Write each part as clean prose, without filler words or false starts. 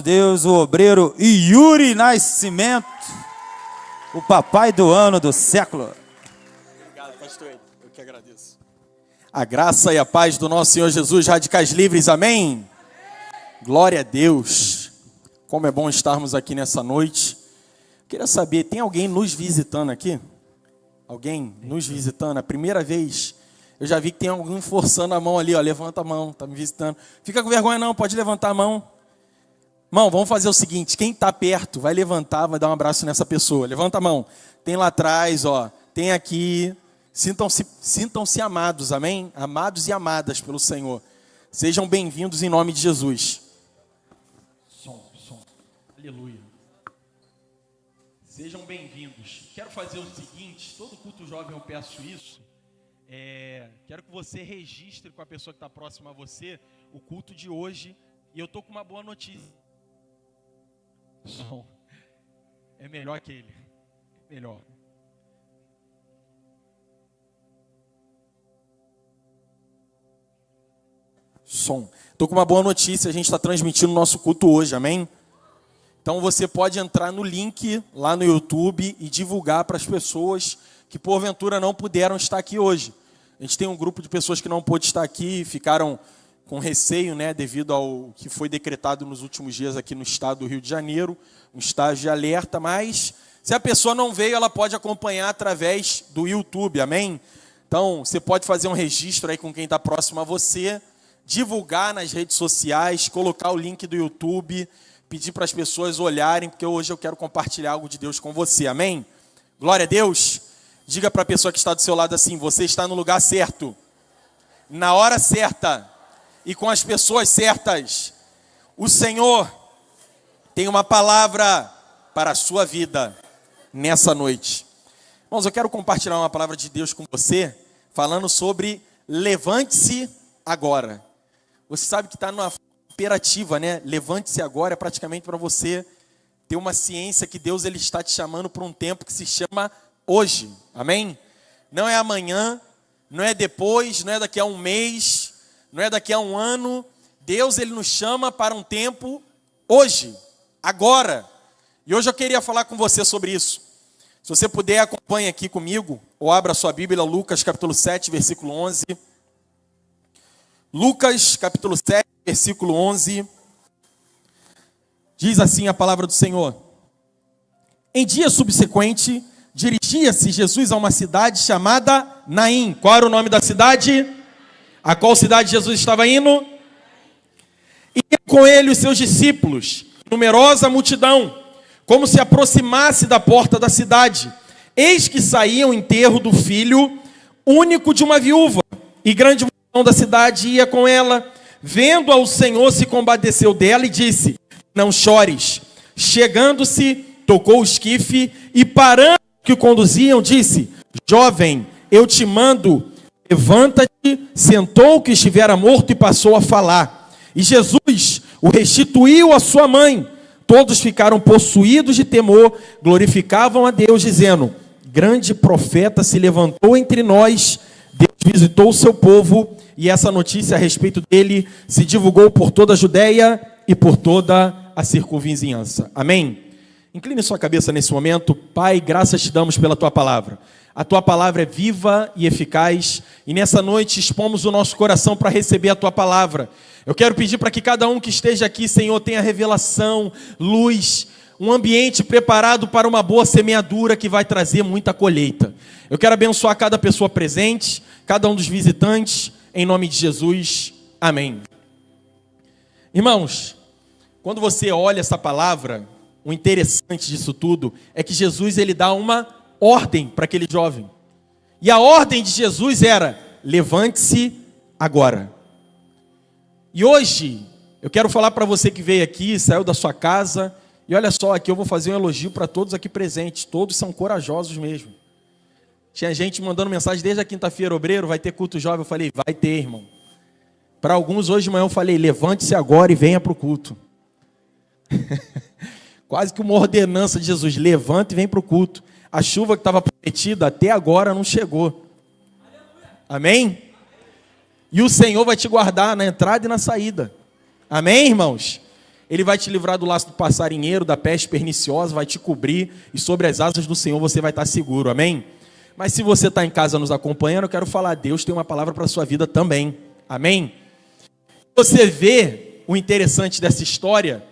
Deus, o obreiro Yuri Nascimento, o papai do ano do século. Obrigado, pastor. Eu que agradeço. A graça e a paz do nosso Senhor Jesus, radicais livres, amém? Glória a Deus. Como é bom estarmos aqui nessa noite. Queria saber, tem alguém nos visitando aqui? Alguém nos visitando? A primeira vez, eu já vi que tem alguém forçando a mão ali, ó. Levanta a mão, tá me visitando. Fica com vergonha não, pode levantar a mão. Irmão, vamos fazer o seguinte, quem está perto vai levantar, vai dar um abraço nessa pessoa. Levanta a mão. Tem lá atrás, ó, tem aqui. Sintam-se amados, amém? Amados e amadas pelo Senhor. Sejam bem-vindos em nome de Jesus. Som. Aleluia. Sejam bem-vindos. Quero fazer o seguinte, todo culto jovem eu peço isso. Quero que você registre com a pessoa que está próxima a você o culto de hoje. E eu estou com uma boa notícia. Som é melhor que ele. Melhor. Som. Estou com uma boa notícia. A gente está transmitindo o nosso culto hoje, amém? Então você pode entrar no link lá no YouTube e divulgar para as pessoas que porventura não puderam estar aqui hoje. A gente tem um grupo de pessoas que não pôde estar aqui, ficaram com receio, né, devido ao que foi decretado nos últimos dias aqui no estado do Rio de Janeiro, um estágio de alerta, mas se a pessoa não veio, ela pode acompanhar através do YouTube, amém? Então, você pode fazer um registro aí com quem está próximo a você, divulgar nas redes sociais, colocar o link do YouTube, pedir para as pessoas olharem, porque hoje eu quero compartilhar algo de Deus com você, amém? Glória a Deus! Diga para a pessoa que está do seu lado assim, você está no lugar certo, na hora certa, e com as pessoas certas. O Senhor tem uma palavra para a sua vida nessa noite. Irmãos, eu quero compartilhar uma palavra de Deus com você, falando sobre levante-se agora. Você sabe que está numa imperativa, né? Levante-se agora é praticamente para você ter uma ciência que Deus ele está te chamando para um tempo que se chama hoje. Amém? Não é amanhã, não é depois, não é daqui a um mês, não é daqui a um ano. Deus ele nos chama para um tempo hoje, agora. E hoje eu queria falar com você sobre isso. Se você puder, acompanhe aqui comigo, ou abra sua Bíblia, Lucas capítulo 7, versículo 11. Lucas capítulo 7, versículo 11. Diz assim a palavra do Senhor. Em dia subsequente, dirigia-se Jesus a uma cidade chamada Naim. Qual era o nome da cidade? A qual cidade Jesus estava indo? E com ele os seus discípulos, numerosa multidão, como se aproximasse da porta da cidade. Eis que saía o enterro do filho único de uma viúva, e grande multidão da cidade ia com ela. Vendo ao Senhor, se compadeceu dela e disse: não chores. Chegando-se, tocou o esquife e parando que o conduziam, disse: jovem, eu te mando, levanta-te. Sentou o que estivera morto e passou a falar. E Jesus o restituiu à sua mãe. Todos ficaram possuídos de temor, glorificavam a Deus, dizendo: grande profeta se levantou entre nós, Deus visitou o seu povo, e essa notícia a respeito dele se divulgou por toda a Judeia e por toda a circunvizinhança. Amém? Incline sua cabeça nesse momento. Pai, graças te damos pela tua palavra. A tua palavra é viva e eficaz, e nessa noite expomos o nosso coração para receber a tua palavra. Eu quero pedir para que cada um que esteja aqui, Senhor, tenha revelação, luz, um ambiente preparado para uma boa semeadura que vai trazer muita colheita. Eu quero abençoar cada pessoa presente, cada um dos visitantes, em nome de Jesus. Amém. Irmãos, quando você olha essa palavra, o interessante disso tudo é que Jesus ele dá uma ordem para aquele jovem. E a ordem de Jesus era: levante-se agora. E hoje, eu quero falar para você que veio aqui, saiu da sua casa, e olha só, aqui eu vou fazer um elogio para todos aqui presentes, todos são corajosos mesmo. Tinha gente mandando mensagem desde a quinta-feira, obreiro, vai ter culto jovem? Eu falei, vai ter, irmão. Para alguns hoje de manhã eu falei, levante-se agora e venha para o culto. Quase que uma ordenança de Jesus, levanta e vem para o culto. A chuva que estava prometida até agora não chegou. Amém? E o Senhor vai te guardar na entrada e na saída. Amém, irmãos? Ele vai te livrar do laço do passarinheiro, da peste perniciosa, vai te cobrir, e sobre as asas do Senhor você vai estar seguro, amém? Mas se você está em casa nos acompanhando, eu quero falar, Deus tem uma palavra para a sua vida também, amém? Você vê o interessante dessa história,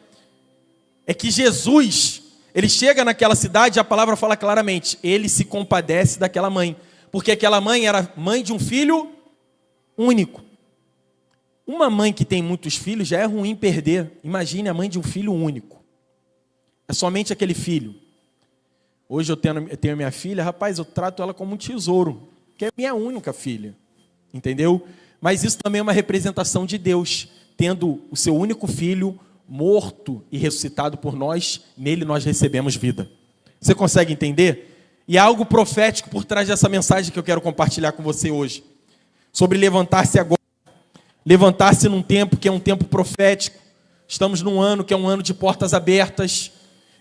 é que Jesus, ele chega naquela cidade e a palavra fala claramente, ele se compadece daquela mãe, porque aquela mãe era mãe de um filho único. Uma mãe que tem muitos filhos já é ruim perder. Imagine a mãe de um filho único. É somente aquele filho. Hoje eu tenho minha filha, rapaz, eu trato ela como um tesouro, que é minha única filha. Entendeu? Mas isso também é uma representação de Deus, tendo o seu único filho morto e ressuscitado por nós, nele nós recebemos vida. Você consegue entender? E há algo profético por trás dessa mensagem que eu quero compartilhar com você hoje. Sobre levantar-se agora. Levantar-se num tempo que é um tempo profético. Estamos num ano que é um ano de portas abertas.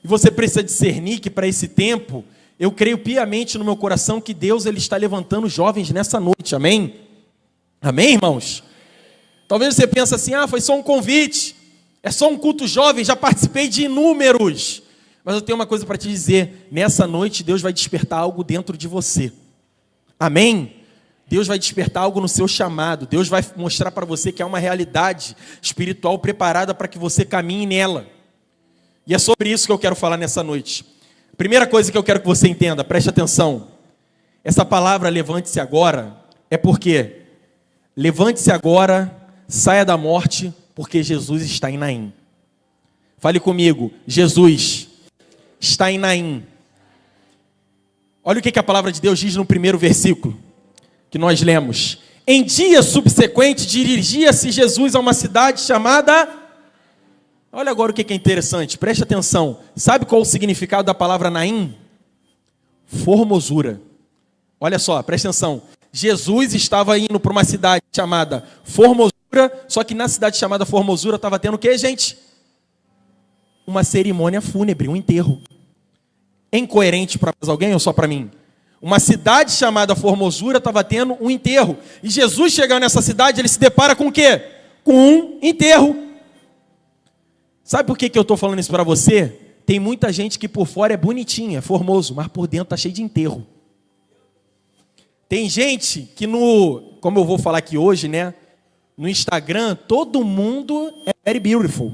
E você precisa discernir que para esse tempo, eu creio piamente no meu coração que Deus ele está levantando jovens nessa noite. Amém? Amém, irmãos? Talvez você pense assim, foi só um convite. É só um culto jovem, já participei de inúmeros. Mas eu tenho uma coisa para te dizer. Nessa noite, Deus vai despertar algo dentro de você. Amém? Deus vai despertar algo no seu chamado. Deus vai mostrar para você que há uma realidade espiritual preparada para que você caminhe nela. E é sobre isso que eu quero falar nessa noite. Primeira coisa que eu quero que você entenda, preste atenção. Essa palavra levante-se agora, é porque levante-se agora, saia da morte, porque Jesus está em Naim. Fale comigo, Jesus está em Naim. Olha o que a palavra de Deus diz no primeiro versículo que nós lemos. Em dia subsequente, dirigia-se Jesus a uma cidade chamada... Olha agora o que é interessante, preste atenção. Sabe qual é o significado da palavra Naim? Formosura. Olha só, preste atenção. Jesus estava indo para uma cidade chamada Formosura, só que na cidade chamada Formosura estava tendo o que, gente? Uma cerimônia fúnebre, um enterro. É incoerente para mais alguém ou só para mim? Uma cidade chamada Formosura estava tendo um enterro. E Jesus chegando nessa cidade, ele se depara com o quê? Com um enterro. Sabe por que eu estou falando isso para você? Tem muita gente que por fora é bonitinha, é formoso, mas por dentro está cheio de enterro. Tem gente que como eu vou falar aqui hoje, né? No Instagram, todo mundo é very beautiful.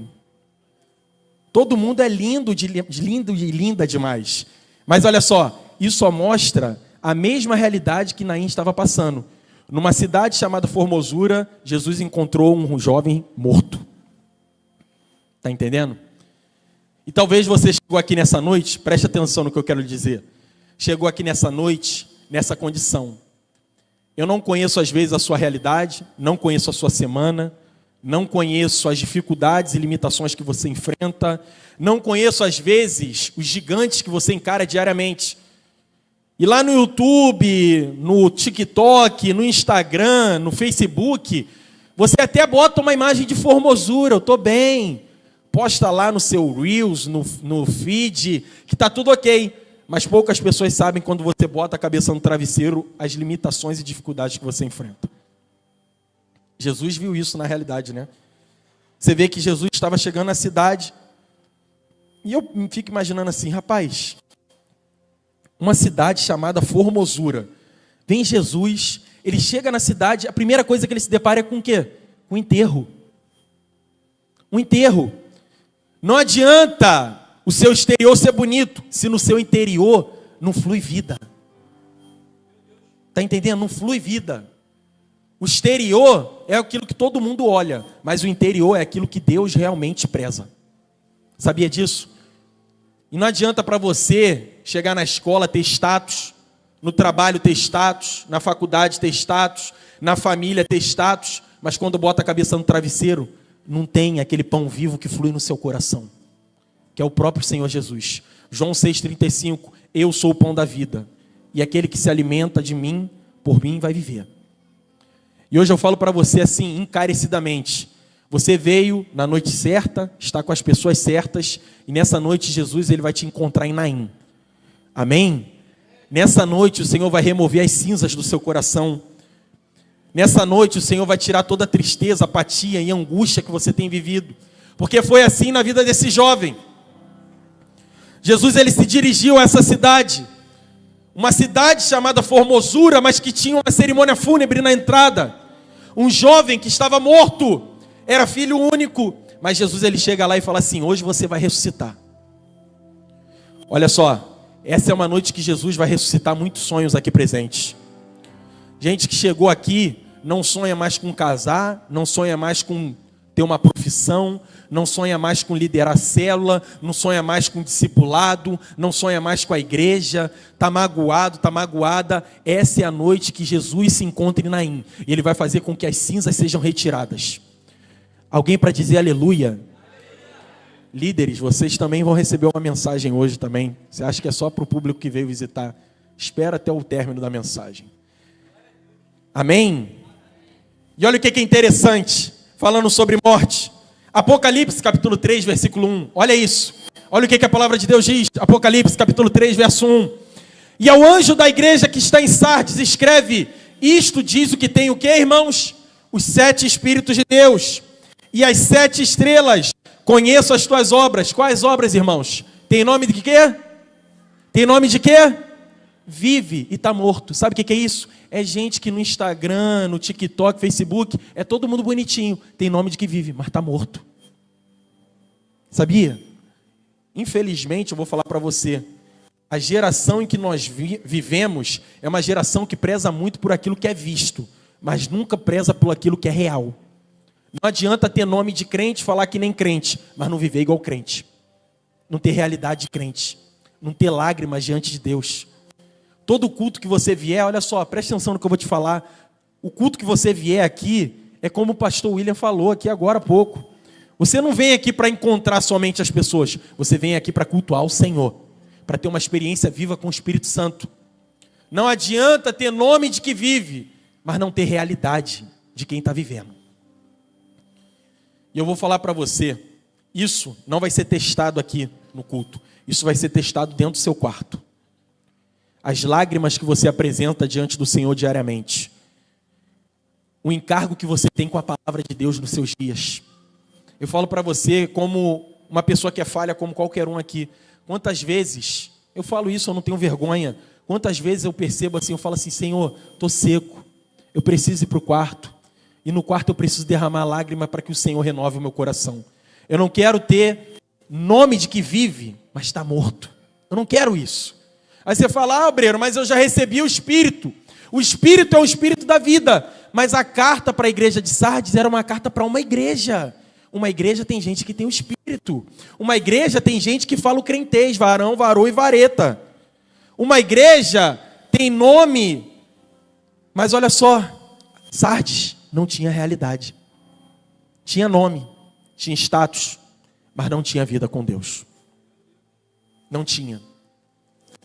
Todo mundo é lindo e linda demais. Mas olha só, isso só mostra a mesma realidade que Naim estava passando. Numa cidade chamada Formosura, Jesus encontrou um jovem morto. Está entendendo? E talvez você chegou aqui nessa noite, preste atenção no que eu quero lhe dizer. Chegou aqui nessa noite, nessa condição. Eu não conheço às vezes a sua realidade, não conheço a sua semana, não conheço as dificuldades e limitações que você enfrenta, não conheço às vezes os gigantes que você encara diariamente. E lá no YouTube, no TikTok, no Instagram, no Facebook, você até bota uma imagem de formosura, eu estou bem. Posta lá no seu Reels, no feed, que está tudo ok. Mas poucas pessoas sabem quando você bota a cabeça no travesseiro, as limitações e dificuldades que você enfrenta. Jesus viu isso na realidade, né? Você vê que Jesus estava chegando na cidade, e eu fico imaginando assim, rapaz, uma cidade chamada Formosura. Vem Jesus, ele chega na cidade, a primeira coisa que ele se depara é com o quê? Com o enterro. Um enterro. Não adianta o seu exterior ser bonito, se no seu interior não flui vida. Está entendendo? Não flui vida. O exterior é aquilo que todo mundo olha, mas o interior é aquilo que Deus realmente preza. Sabia disso? E não adianta para você chegar na escola ter status, no trabalho ter status, na faculdade ter status, na família ter status, mas quando bota a cabeça no travesseiro, não tem aquele pão vivo que flui no seu coração, que é o próprio Senhor Jesus. João 6,35, eu sou o pão da vida, e aquele que se alimenta de mim, por mim vai viver. E hoje eu falo para você assim, encarecidamente, você veio na noite certa, está com as pessoas certas, e nessa noite Jesus ele vai te encontrar em Naim. Amém? Nessa noite o Senhor vai remover as cinzas do seu coração. Nessa noite o Senhor vai tirar toda a tristeza, apatia e angústia que você tem vivido. Porque foi assim na vida desse jovem. Jesus ele se dirigiu a essa cidade, uma cidade chamada Formosura, mas que tinha uma cerimônia fúnebre na entrada. Um jovem que estava morto, era filho único, mas Jesus ele chega lá e fala assim: hoje você vai ressuscitar. Olha só, essa é uma noite que Jesus vai ressuscitar muitos sonhos aqui presentes. Gente que chegou aqui não sonha mais com casar, não sonha mais com ter uma profissão, não sonha mais com liderar célula, não sonha mais com discipulado, não sonha mais com a igreja, está magoado, está magoada. Essa é a noite que Jesus se encontra em Naim, e Ele vai fazer com que as cinzas sejam retiradas. Alguém para dizer aleluia? Líderes, vocês também vão receber uma mensagem hoje também. Você acha que é só para o público que veio visitar? Espera até o término da mensagem. Amém? E olha o que é interessante, falando sobre morte. Apocalipse capítulo 3, versículo 1. Olha isso. Olha o que a palavra de Deus diz. Apocalipse capítulo 3, verso 1. E ao anjo da igreja que está em Sardes escreve: isto diz o que tem o quê, irmãos? Os 7 Espíritos de Deus e as 7 estrelas. Conheço as tuas obras. Quais obras, irmãos? Tem nome de quê? Tem nome de quê? Vive e está morto. Sabe o que é isso? É gente que no Instagram, no TikTok, Facebook, é todo mundo bonitinho. Tem nome de que vive, mas está morto. Sabia? Infelizmente, eu vou falar para você, a geração em que nós vivemos é uma geração que preza muito por aquilo que é visto, mas nunca preza por aquilo que é real. Não adianta ter nome de crente, falar que nem crente, mas não viver igual crente. Não ter realidade de crente. Não ter lágrimas diante de Deus. Todo culto que você vier, olha só, preste atenção no que eu vou te falar. O culto que você vier aqui é como o pastor William falou aqui agora há pouco. Você não vem aqui para encontrar somente as pessoas. Você vem aqui para cultuar o Senhor. Para ter uma experiência viva com o Espírito Santo. Não adianta ter nome de que vive, mas não ter realidade de quem está vivendo. E eu vou falar para você, isso não vai ser testado aqui no culto. Isso vai ser testado dentro do seu quarto. As lágrimas que você apresenta diante do Senhor diariamente. O encargo que você tem com a palavra de Deus nos seus dias. Eu falo para você como uma pessoa que é falha como qualquer um aqui. Quantas vezes, eu falo isso, eu não tenho vergonha. Quantas vezes eu percebo assim, eu falo assim: Senhor, estou seco. Eu preciso ir para o quarto. E no quarto eu preciso derramar lágrima para que o Senhor renove o meu coração. Eu não quero ter nome de que vive, mas está morto. Eu não quero isso. Aí você fala: obreiro, mas eu já recebi o Espírito. O Espírito é o Espírito da vida. Mas a carta para a igreja de Sardes era uma carta para uma igreja. Uma igreja tem gente que tem o Espírito. Uma igreja tem gente que fala o crentez, varão, varô e vareta. Uma igreja tem nome. Mas olha só, Sardes não tinha realidade. Tinha nome, tinha status, mas não tinha vida com Deus. Não tinha.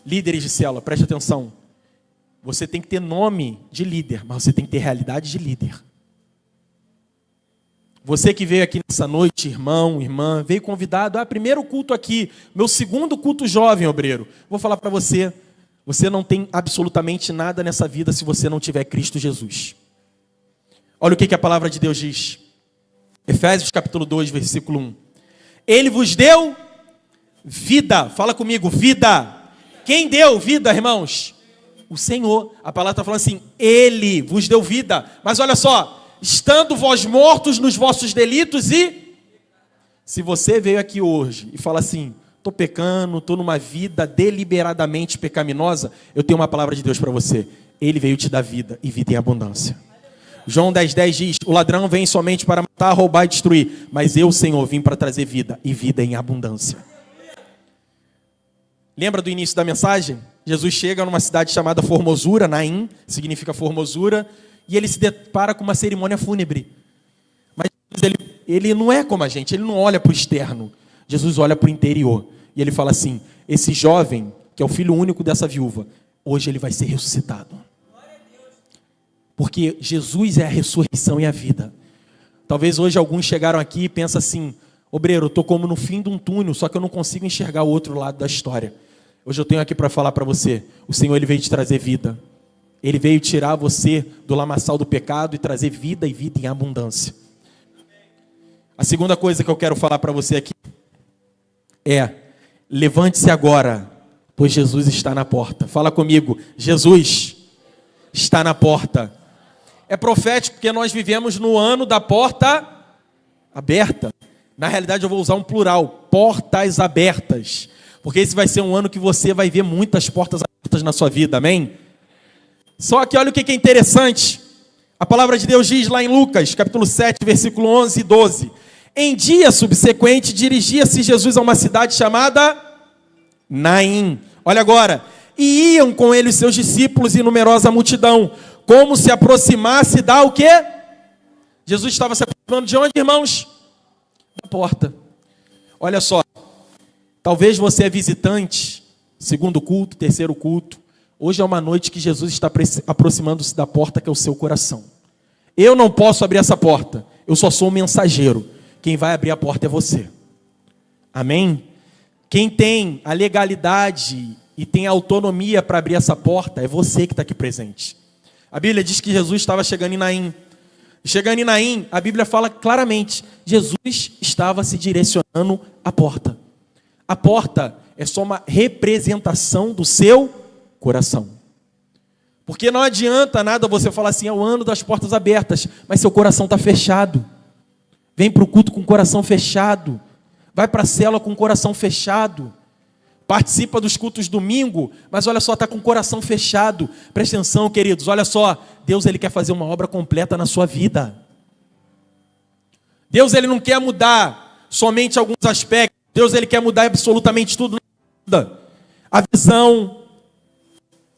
Líderes de célula, preste atenção. Você tem que ter nome de líder, mas você tem que ter realidade de líder. Você que veio aqui nessa noite, irmão, irmã, veio convidado, primeiro culto aqui, meu segundo culto jovem, obreiro. Vou falar para você, você não tem absolutamente nada nessa vida se você não tiver Cristo Jesus. Olha o que a palavra de Deus diz. Efésios capítulo 2, versículo 1. Ele vos deu vida. Fala comigo, vida. Quem deu vida, irmãos? O Senhor. A palavra está falando assim: Ele vos deu vida. Mas olha só, estando vós mortos nos vossos delitos e... Se você veio aqui hoje e fala assim: estou pecando, estou numa vida deliberadamente pecaminosa, eu tenho uma palavra de Deus para você. Ele veio te dar vida e vida em abundância. João 10,10 diz: o ladrão vem somente para matar, roubar e destruir, mas eu, Senhor, vim para trazer vida e vida em abundância. Lembra do início da mensagem? Jesus chega numa cidade chamada Formosura, Naim, significa formosura, e ele se depara com uma cerimônia fúnebre. Mas ele não é como a gente, ele não olha para o externo. Jesus olha para o interior. E ele fala assim: esse jovem, que é o filho único dessa viúva, hoje ele vai ser ressuscitado. Porque Jesus é a ressurreição e a vida. Talvez hoje alguns chegaram aqui e pensam assim: obreiro, eu estou como no fim de um túnel, só que eu não consigo enxergar o outro lado da história. Hoje eu tenho aqui para falar para você: o Senhor ele veio te trazer vida. Ele veio tirar você do lamaçal do pecado e trazer vida e vida em abundância. A segunda coisa que eu quero falar para você aqui é: levante-se agora, pois Jesus está na porta. Fala comigo, Jesus está na porta. É profético porque nós vivemos no ano da porta aberta. Na realidade eu vou usar um plural, portas abertas. Porque esse vai ser um ano que você vai ver muitas portas abertas na sua vida, amém? Só que olha o que é interessante. A palavra de Deus diz lá em Lucas, capítulo 7, versículo 11 e 12. Em dia subsequente, dirigia-se Jesus a uma cidade chamada Naim. Olha agora. E iam com ele os seus discípulos e numerosa multidão. Como se aproximasse da o quê? Jesus estava se aproximando de onde, irmãos? Da porta. Olha só. Talvez você é visitante, segundo culto, terceiro culto. Hoje é uma noite que Jesus está aproximando-se da porta que é o seu coração. Eu não posso abrir essa porta. Eu só sou o mensageiro. Quem vai abrir a porta é você. Amém? Quem tem a legalidade e tem a autonomia para abrir essa porta é você que está aqui presente. A Bíblia diz que Jesus estava chegando em Naim. Chegando em Naim, a Bíblia fala claramente, Jesus estava se direcionando à porta. A porta é só uma representação do seu coração. Porque não adianta nada você falar assim, é o ano das portas abertas, mas seu coração está fechado. Vem para o culto com o coração fechado. Vai para a célula com o coração fechado. Participa dos cultos domingo, mas olha só, está com o coração fechado. Presta atenção, queridos, olha só. Deus ele quer fazer uma obra completa na sua vida. Deus ele não quer mudar somente alguns aspectos. Deus ele quer mudar absolutamente tudo na vida. A visão,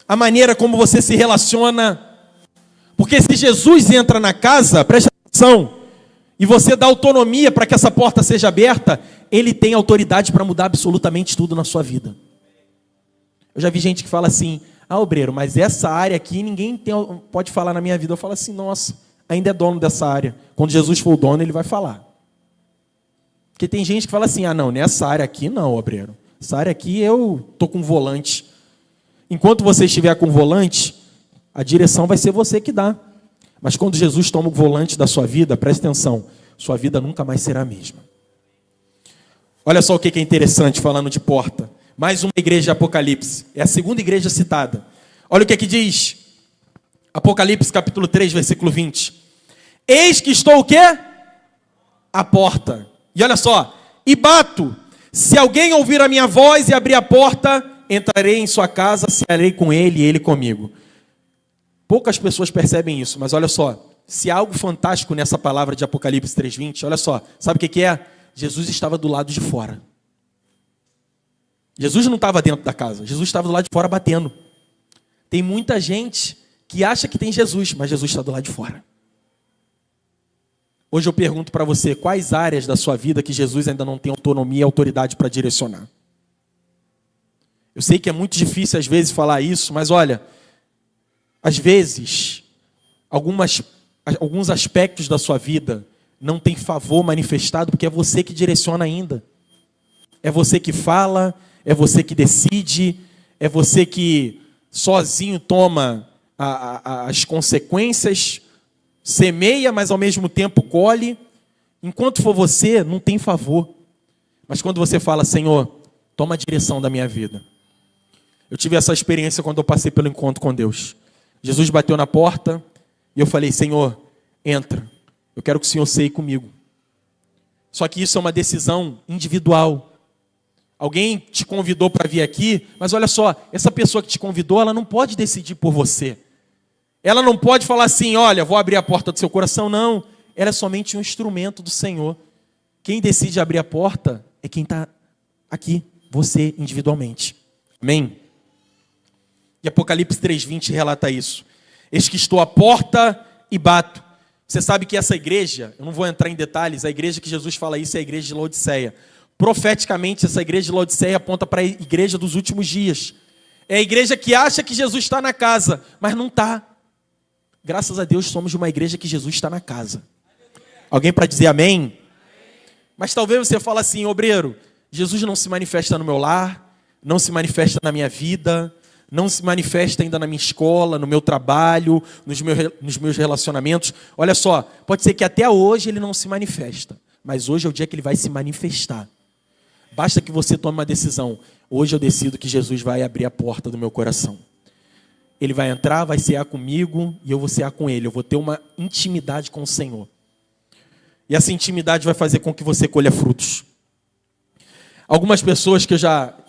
a maneira como você se relaciona. Porque se Jesus entra na casa, presta atenção, e você dá autonomia para que essa porta seja aberta, ele tem autoridade para mudar absolutamente tudo na sua vida. Eu já vi gente que fala assim, obreiro, mas essa área aqui ninguém pode falar na minha vida. Eu falo assim, nossa, ainda é dono dessa área. Quando Jesus for o dono, ele vai falar. Porque tem gente que fala assim, não, nessa área aqui não, obreiro. Essa área aqui eu estou com volante. Enquanto você estiver com volante, a direção vai ser você que dá. Mas quando Jesus toma o volante da sua vida, preste atenção, sua vida nunca mais será a mesma. Olha só o que é interessante falando de porta. Mais uma igreja de Apocalipse. É a segunda igreja citada. Olha o que diz. Apocalipse capítulo 3, versículo 20. Eis que estou o quê? À porta. E olha só. E bato. Se alguém ouvir a minha voz e abrir a porta, entrarei em sua casa, cearei com ele e ele comigo. Poucas pessoas percebem isso, mas olha só. Se há algo fantástico nessa palavra de Apocalipse 3:20, olha só. Sabe o que é? Jesus estava do lado de fora. Jesus não estava dentro da casa. Jesus estava do lado de fora batendo. Tem muita gente que acha que tem Jesus, mas Jesus está do lado de fora. Hoje eu pergunto para você, quais áreas da sua vida que Jesus ainda não tem autonomia e autoridade para direcionar? Eu sei que é muito difícil às vezes falar isso, mas olha, às vezes, alguns aspectos da sua vida não tem favor manifestado, porque é você que direciona ainda. É você que fala, é você que decide, é você que sozinho toma as consequências, semeia, mas ao mesmo tempo colhe. Enquanto for você, não tem favor. Mas quando você fala, Senhor, toma a direção da minha vida. Eu tive essa experiência quando eu passei pelo encontro com Deus. Jesus bateu na porta e eu falei, Senhor, entra. Eu quero que o Senhor ceie comigo. Só que isso é uma decisão individual. Alguém te convidou para vir aqui, mas olha só, essa pessoa que te convidou, ela não pode decidir por você. Ela não pode falar assim, olha, vou abrir a porta do seu coração. Não, ela é somente um instrumento do Senhor. Quem decide abrir a porta é quem está aqui, você individualmente. Amém? E Apocalipse 3:20 relata isso. Eis que estou à porta e bato. Você sabe que essa igreja, eu não vou entrar em detalhes, a igreja que Jesus fala isso é a igreja de Laodiceia. Profeticamente, essa igreja de Laodiceia aponta para a igreja dos últimos dias. É a igreja que acha que Jesus está na casa, mas não está. Graças a Deus somos uma igreja que Jesus está na casa. Alguém para dizer amém? Mas talvez você fale assim, obreiro, Jesus não se manifesta no meu lar, não se manifesta na minha vida, não se manifesta ainda na minha escola, no meu trabalho, nos meus relacionamentos. Olha só, pode ser que até hoje ele não se manifesta, mas hoje é o dia que ele vai se manifestar. Basta que você tome uma decisão. Hoje eu decido que Jesus vai abrir a porta do meu coração. Ele vai entrar, vai cear comigo e eu vou cear com ele. Eu vou ter uma intimidade com o Senhor. E essa intimidade vai fazer com que você colha frutos. Algumas pessoas que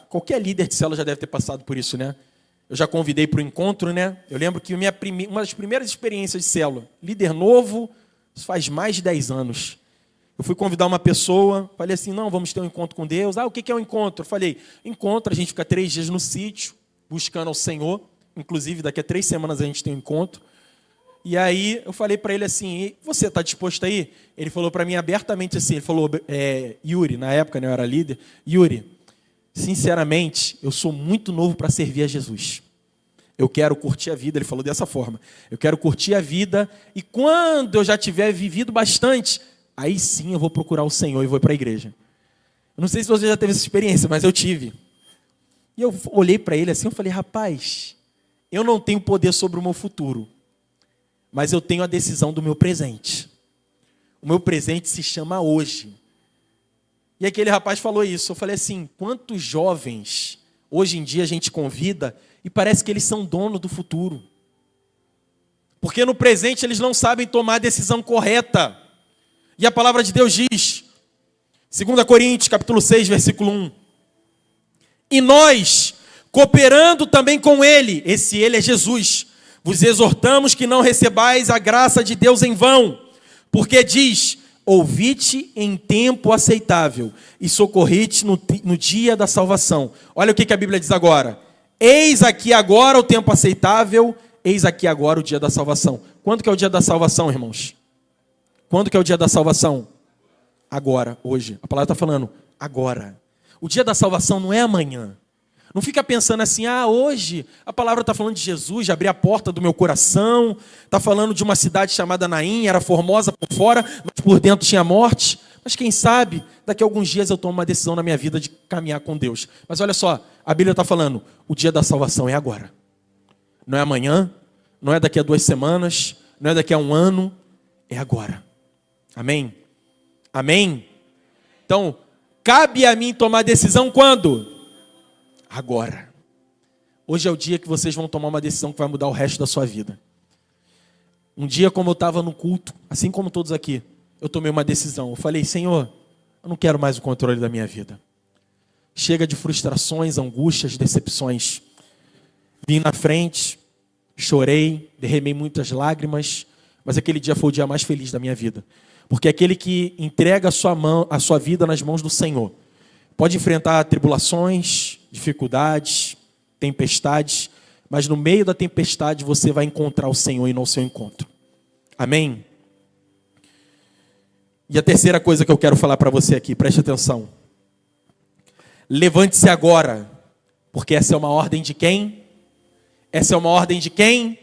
qualquer líder de célula já deve ter passado por isso, né? Eu já convidei para o encontro, né? Eu lembro que uma das primeiras experiências de célula, líder novo, isso faz mais de 10 anos. Eu fui convidar uma pessoa, falei assim, não, vamos ter um encontro com Deus. O que é um encontro? Eu falei, encontro, a gente fica 3 dias no sítio, buscando ao Senhor. Inclusive, daqui a 3 semanas a gente tem um encontro. E aí, eu falei para ele assim, você está disposto a ir? Ele falou para mim abertamente assim, ele falou, Yuri, na época, né, eu era líder, Yuri, sinceramente, eu sou muito novo para servir a Jesus. Eu quero curtir a vida, ele falou dessa forma. Eu quero curtir a vida e quando eu já tiver vivido bastante, aí sim eu vou procurar o Senhor e vou para a igreja. Eu não sei se você já teve essa experiência, mas eu tive. E eu olhei para ele assim, eu falei, rapaz, eu não tenho poder sobre o meu futuro, mas eu tenho a decisão do meu presente. O meu presente se chama hoje. E aquele rapaz falou isso. Eu falei assim, quantos jovens hoje em dia a gente convida e parece que eles são donos do futuro. Porque no presente eles não sabem tomar a decisão correta. E a palavra de Deus diz, 2 Coríntios, capítulo 6, versículo 1. E nós, cooperando também com ele, esse ele é Jesus, vos exortamos que não recebais a graça de Deus em vão, porque diz, ouvi-te em tempo aceitável e socorri-te no dia da salvação. Olha o que a Bíblia diz agora. Eis aqui agora o tempo aceitável, eis aqui agora o dia da salvação. Quando que é o dia da salvação, irmãos? Quando que é o dia da salvação? Agora, hoje. A palavra está falando agora. O dia da salvação não é amanhã. Não fica pensando assim, hoje a palavra está falando de Jesus, de abrir a porta do meu coração, está falando de uma cidade chamada Naim, era formosa por fora, mas por dentro tinha morte. Mas quem sabe, daqui a alguns dias eu tomo uma decisão na minha vida de caminhar com Deus. Mas olha só, a Bíblia está falando, o dia da salvação é agora. Não é amanhã, não é daqui a 2 semanas, não é daqui a 1 ano, é agora. Amém? Amém? Então, cabe a mim tomar decisão quando? Agora. Hoje é o dia que vocês vão tomar uma decisão que vai mudar o resto da sua vida. Um dia, como eu estava no culto, assim como todos aqui, eu tomei uma decisão. Eu falei, Senhor, eu não quero mais o controle da minha vida. Chega de frustrações, angústias, decepções. Vim na frente, chorei, derramei muitas lágrimas, mas aquele dia foi o dia mais feliz da minha vida. Porque aquele que entrega a sua vida nas mãos do Senhor, pode enfrentar tribulações, dificuldades, tempestades, mas no meio da tempestade você vai encontrar o Senhor e não o seu encontro. Amém? E a terceira coisa que eu quero falar para você aqui, preste atenção. Levante-se agora, porque essa é uma ordem de quem? Essa é uma ordem de quem?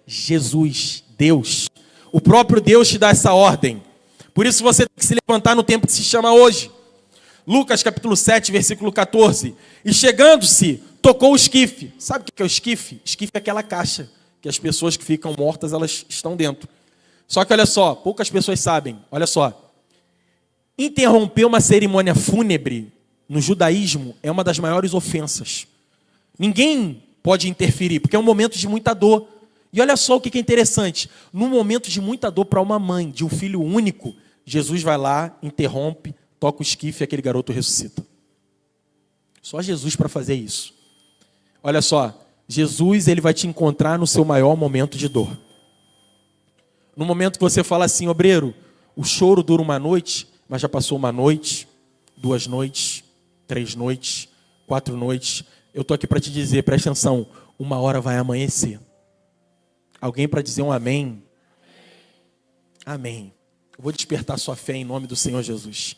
Jesus, Deus. O próprio Deus te dá essa ordem. Por isso você tem que se levantar no tempo que se chama hoje. Lucas capítulo 7, versículo 14. E chegando-se, tocou o esquife. Sabe o que é o esquife? Esquife é aquela caixa que as pessoas que ficam mortas, elas estão dentro. Só que olha só, poucas pessoas sabem. Olha só. Interromper uma cerimônia fúnebre no judaísmo é uma das maiores ofensas. Ninguém pode interferir, porque é um momento de muita dor. E olha só o que é interessante. Num momento de muita dor para uma mãe, de um filho único, Jesus vai lá, interrompe, toca o esquife e aquele garoto ressuscita. Só Jesus para fazer isso. Olha só, Jesus ele vai te encontrar no seu maior momento de dor. No momento que você fala assim, obreiro, o choro dura uma noite, mas já passou uma noite, 2 noites, 3 noites, 4 noites. Eu estou aqui para te dizer, presta atenção, uma hora vai amanhecer. Alguém para dizer um amém? Amém. Eu vou despertar sua fé em nome do Senhor Jesus.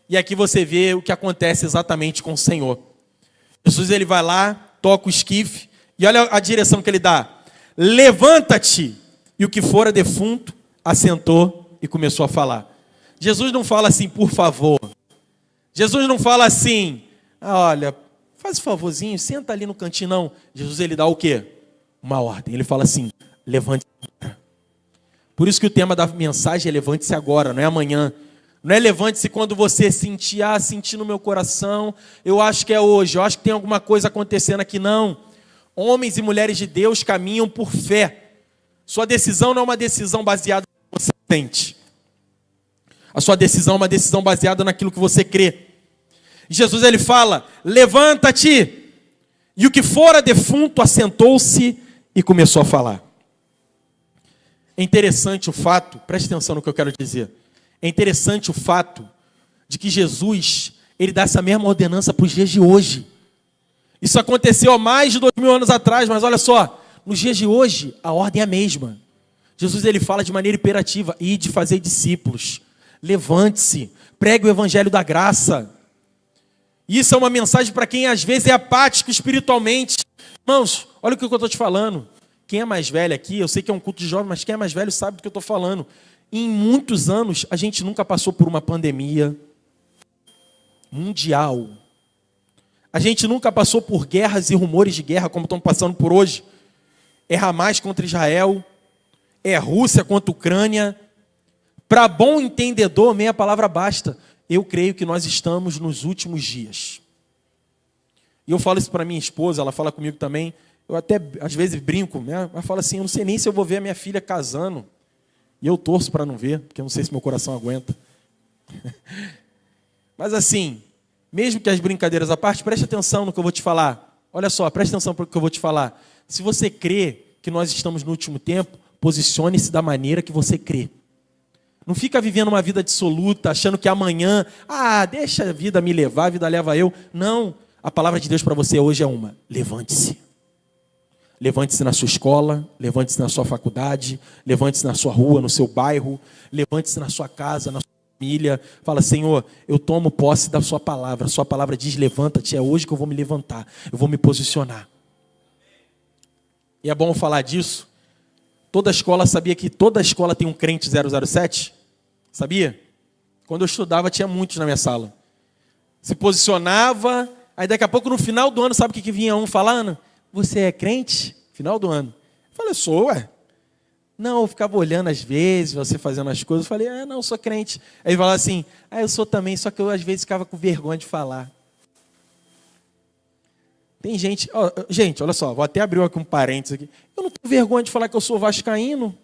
E aqui você vê o que acontece exatamente com o Senhor. Jesus ele vai lá, toca o esquife, e olha a direção que ele dá. Levanta-te! E o que fora defunto, assentou e começou a falar. Jesus não fala assim, por favor. Jesus não fala assim, olha, faz um favorzinho, senta ali no cantinho, não. Jesus ele dá o quê? Uma ordem. Ele fala assim, levante-se agora. Por isso que o tema da mensagem é levante-se agora, não é amanhã. Não é levante-se quando você sentir, senti no meu coração, eu acho que é hoje, eu acho que tem alguma coisa acontecendo aqui. Não. Homens e mulheres de Deus caminham por fé. Sua decisão não é uma decisão baseada no que você sente. A sua decisão é uma decisão baseada naquilo que você crê. Jesus ele fala, levanta-te. E o que fora defunto assentou-se e começou a falar. É interessante o fato, preste atenção no que eu quero dizer. É interessante o fato de que Jesus, ele dá essa mesma ordenança para os dias de hoje. Isso aconteceu há mais de 2000 anos atrás, mas olha só, nos dias de hoje, a ordem é a mesma. Jesus ele fala de maneira imperativa, ide fazer discípulos, levante-se, pregue o evangelho da graça. Isso é uma mensagem para quem às vezes é apático espiritualmente. Irmãos, olha o que eu estou te falando. Quem é mais velho aqui, eu sei que é um culto de jovem, mas quem é mais velho sabe do que eu estou falando. Em muitos anos, a gente nunca passou por uma pandemia mundial. A gente nunca passou por guerras e rumores de guerra, como estão passando por hoje. É Hamas contra Israel, é Rússia contra Ucrânia. Para bom entendedor, meia palavra basta. Eu creio que nós estamos nos últimos dias. E eu falo isso para minha esposa, ela fala comigo também. Eu até, às vezes, brinco, né? Ela fala assim, eu não sei nem se eu vou ver a minha filha casando. E eu torço para não ver, porque eu não sei se meu coração aguenta. Mas assim, mesmo que as brincadeiras à parte, preste atenção no que eu vou te falar. Olha só, preste atenção no que eu vou te falar. Se você crê que nós estamos no último tempo, posicione-se da maneira que você crê. Não fica vivendo uma vida dissoluta, achando que amanhã, deixa a vida me levar, a vida leva eu. Não, a palavra de Deus para você hoje é uma: levante-se. Levante-se na sua escola, levante-se na sua faculdade, levante-se na sua rua, no seu bairro, levante-se na sua casa, na sua família. Fala, Senhor, eu tomo posse da sua palavra. A sua palavra diz, levanta-te, é hoje que eu vou me levantar, eu vou me posicionar. E é bom falar disso. Toda escola sabia que toda escola tem um crente 007? Sabia? Quando eu estudava tinha muitos na minha sala. Se posicionava, aí daqui a pouco no final do ano, sabe o que vinha um falando? Você é crente? Final do ano. Eu falei, sou, ué. Não, eu ficava olhando às vezes, você fazendo as coisas. Eu falei, não, eu sou crente. Aí ele falava assim, eu sou também, só que eu às vezes ficava com vergonha de falar. Tem gente, gente, olha só, vou até abrir aqui um parênteses aqui. Eu não tenho vergonha de falar que eu sou vascaíno.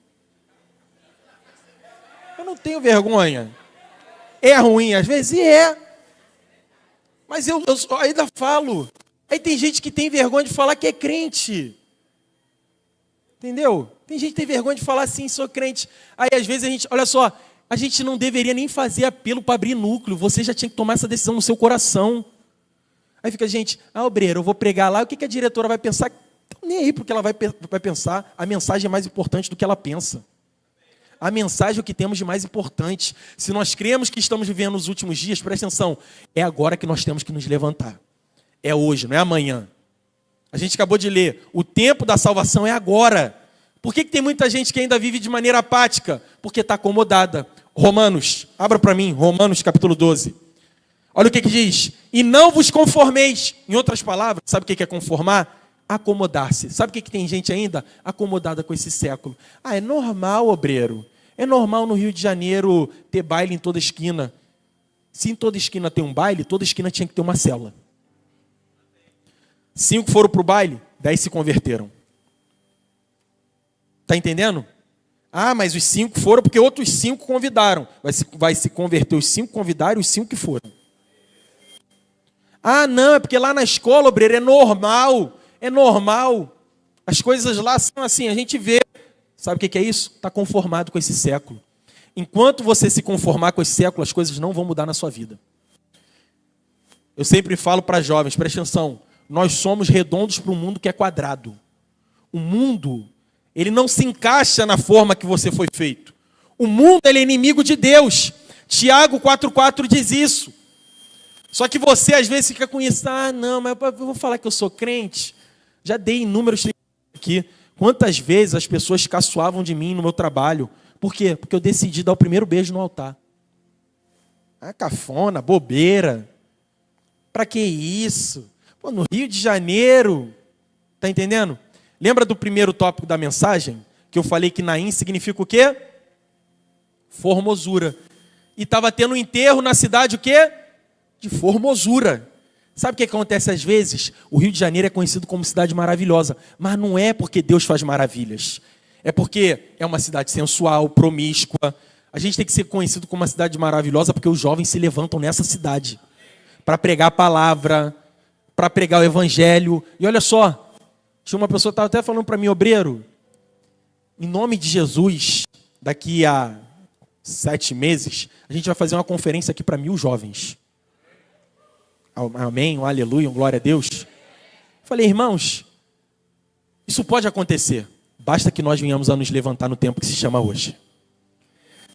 Eu não tenho vergonha. É ruim às vezes? É. Mas eu ainda falo. Aí tem gente que tem vergonha de falar que é crente. Entendeu? Tem gente que tem vergonha de falar assim, sou crente. Aí às vezes a gente, olha só, a gente não deveria nem fazer apelo para abrir núcleo. Você já tinha que tomar essa decisão no seu coração. Aí fica a gente, obreiro, eu vou pregar lá, o que a diretora vai pensar? Nem aí porque ela vai pensar. A mensagem é mais importante do que ela pensa. A mensagem é o que temos de mais importante. Se nós cremos que estamos vivendo os últimos dias, presta atenção, é agora que nós temos que nos levantar. É hoje, não é amanhã. A gente acabou de ler, o tempo da salvação é agora. Por que tem muita gente que ainda vive de maneira apática? Porque está acomodada. Romanos, abra para mim, Romanos capítulo 12. Olha o que diz. E não vos conformeis. Em outras palavras, sabe o que é conformar? Acomodar-se. Sabe o que tem gente ainda? Acomodada com esse século. É normal, obreiro. É normal no Rio de Janeiro ter baile em toda esquina. Se em toda esquina tem um baile, toda esquina tinha que ter uma célula. 5 foram para o baile, 10 se converteram. Está entendendo? Mas os 5 foram porque outros 5 convidaram. Vai se converter os 5 convidaram e os 5 que foram. Não, é porque lá na escola, obreiro, é normal. É normal. As coisas lá são assim, a gente vê. Sabe o que é isso? Está conformado com esse século. Enquanto você se conformar com esse século, as coisas não vão mudar na sua vida. Eu sempre falo para jovens, presta atenção. Nós somos redondos para um mundo que é quadrado. O mundo, ele não se encaixa na forma que você foi feito. O mundo, ele é inimigo de Deus. Tiago 4,4 diz isso. Só que você, às vezes, fica com isso. Não, mas eu vou falar que eu sou crente. Já dei inúmeros aqui. Quantas vezes as pessoas caçoavam de mim no meu trabalho. Por quê? Porque eu decidi dar o primeiro beijo no altar. Cafona, bobeira. Para que isso? No Rio de Janeiro, tá entendendo? Lembra do primeiro tópico da mensagem? Que eu falei que Naim significa o quê? Formosura. e estava tendo um enterro na cidade, o quê? De formosura. Sabe o que acontece às vezes? O Rio de Janeiro é conhecido como cidade maravilhosa, mas não é porque Deus faz maravilhas. É porque é uma cidade sensual, promíscua. A gente tem que ser conhecido como uma cidade maravilhosa porque os jovens se levantam nessa cidade para pregar a palavra, para pregar o evangelho. E olha só, tinha uma pessoa que estava até falando para mim, obreiro, em nome de Jesus, daqui a 7 meses, a gente vai fazer uma conferência aqui para 1000 jovens. Amém, um aleluia, um glória a Deus. Falei, irmãos, isso pode acontecer. Basta que nós venhamos a nos levantar no tempo que se chama hoje.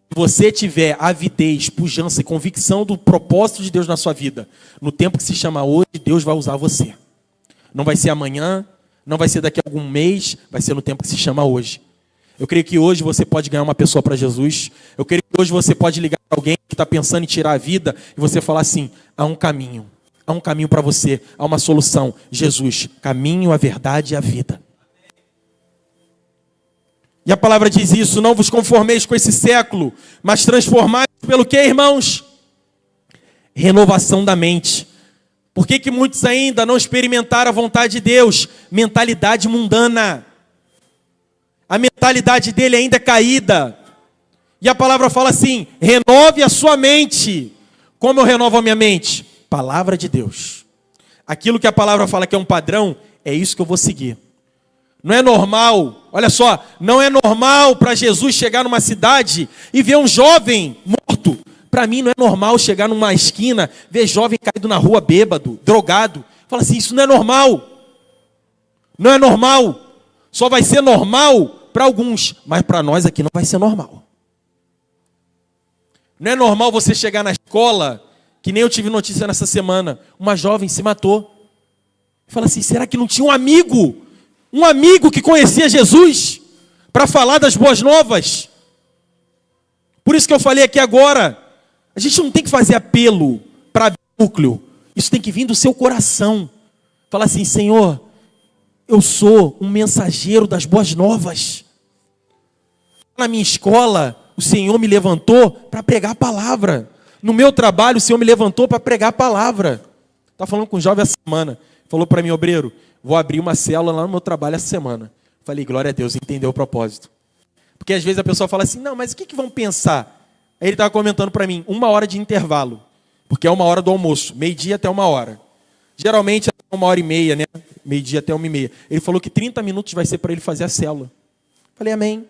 Se você tiver avidez, pujança e convicção do propósito de Deus na sua vida, no tempo que se chama hoje, Deus vai usar você. Não vai ser amanhã, não vai ser daqui a algum mês, vai ser no tempo que se chama hoje. Eu creio que hoje você pode ganhar uma pessoa para Jesus. Eu creio que hoje você pode ligar para alguém que está pensando em tirar a vida e você falar assim, há um caminho para você, há uma solução. Jesus, caminho, a verdade e a vida. E a palavra diz isso, não vos conformeis com esse século, mas transformai pelo que, irmãos? Renovação da mente. Por que muitos ainda não experimentaram a vontade de Deus? Mentalidade mundana. A mentalidade dele ainda é caída. E a palavra fala assim, renove a sua mente. Como eu renovo a minha mente? Palavra de Deus. Aquilo que a palavra fala que é um padrão, é isso que eu vou seguir. Não é normal, olha só, não é normal para Jesus chegar numa cidade e ver um jovem morto. Para mim não é normal chegar numa esquina, ver jovem caído na rua bêbado, drogado. Fala assim, isso não é normal. Não é normal. Só vai ser normal para alguns, mas para nós aqui não vai ser normal. Não é normal você chegar na escola, que nem eu tive notícia nessa semana, uma jovem se matou. Fala assim, será que não tinha um amigo que conhecia Jesus, para falar das boas novas? Por isso que eu falei aqui agora, a gente não tem que fazer apelo para núcleo, isso tem que vir do seu coração. Falar assim, Senhor, eu sou um mensageiro das boas novas. Na minha escola, o Senhor me levantou para pregar a palavra. No meu trabalho, o Senhor me levantou para pregar a palavra. Estava falando com um jovem essa semana, falou para mim, obreiro, vou abrir uma célula lá no meu trabalho essa semana. Falei, glória a Deus, entendeu o propósito. Porque às vezes a pessoa fala assim, não, mas o que vão pensar? Aí ele estava comentando para mim, 1 hora de intervalo, porque é 1 hora do almoço, meio-dia até 1 hora. Geralmente é 1h30, né? Meio-dia até 1h30. Ele falou que 30 minutos vai ser para ele fazer a célula. Falei, amém.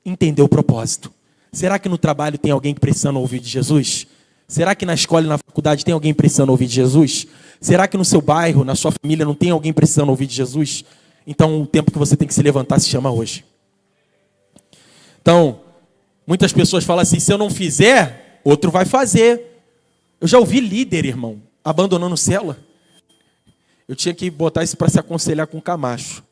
Entendeu o propósito. Será que no trabalho tem alguém precisando ouvir de Jesus? Será que na escola e na faculdade tem alguém precisando ouvir de Jesus? Será que no seu bairro, na sua família, não tem alguém precisando ouvir de Jesus? Então o tempo que você tem que se levantar se chama hoje. Então, muitas pessoas falam assim, se eu não fizer, outro vai fazer. Eu já ouvi líder, irmão, abandonando célula. Eu tinha que botar isso para se aconselhar com o Camacho.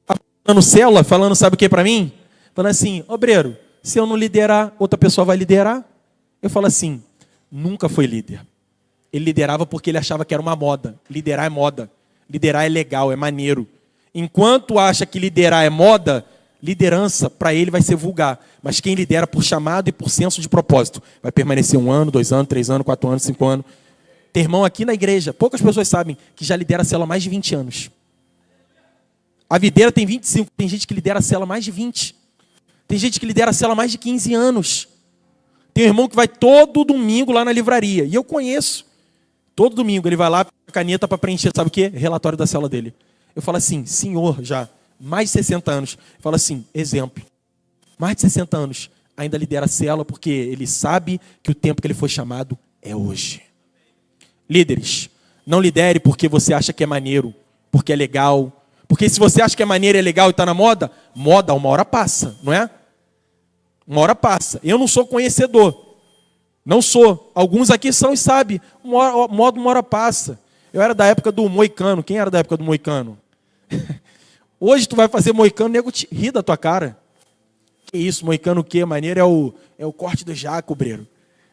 Abandonando célula, falando sabe o que para mim? Falando assim, obreiro, se eu não liderar, outra pessoa vai liderar? Eu falo assim, nunca foi líder. Ele liderava porque ele achava que era uma moda. Liderar é moda. Liderar é legal, é maneiro. Enquanto acha que liderar é moda, liderança para ele vai ser vulgar. Mas quem lidera por chamado e por senso de propósito vai permanecer 1 ano, 2 anos, 3 anos, 4 anos, 5 anos. Tem irmão aqui na igreja, poucas pessoas sabem que já lidera a célula há mais de 20 anos. A videira tem 25, tem gente que lidera a célula há mais de 20. Tem gente que lidera a célula há mais de 15 anos. Tem um irmão que vai todo domingo lá na livraria. E eu conheço. Todo domingo ele vai lá com a caneta para preencher, sabe o quê? Relatório da célula dele. Eu falo assim, senhor, já, mais de 60 anos. Eu falo assim, exemplo. Mais de 60 anos, ainda lidera a célula porque ele sabe que o tempo que ele foi chamado é hoje. Líderes, não lidere porque você acha que é maneiro, porque é legal. Porque se você acha que é maneiro, é legal e está na moda, moda 1 hora passa, não é? 1 hora passa. Eu não sou conhecedor. Não sou. Alguns aqui são e sabem. Moda 1 hora passa. Eu era da época do moicano. Quem era da época do moicano? Hoje tu vai fazer moicano, o nego te ri da tua cara. Que isso, moicano o quê? Maneiro é o corte do jaco, obreiro.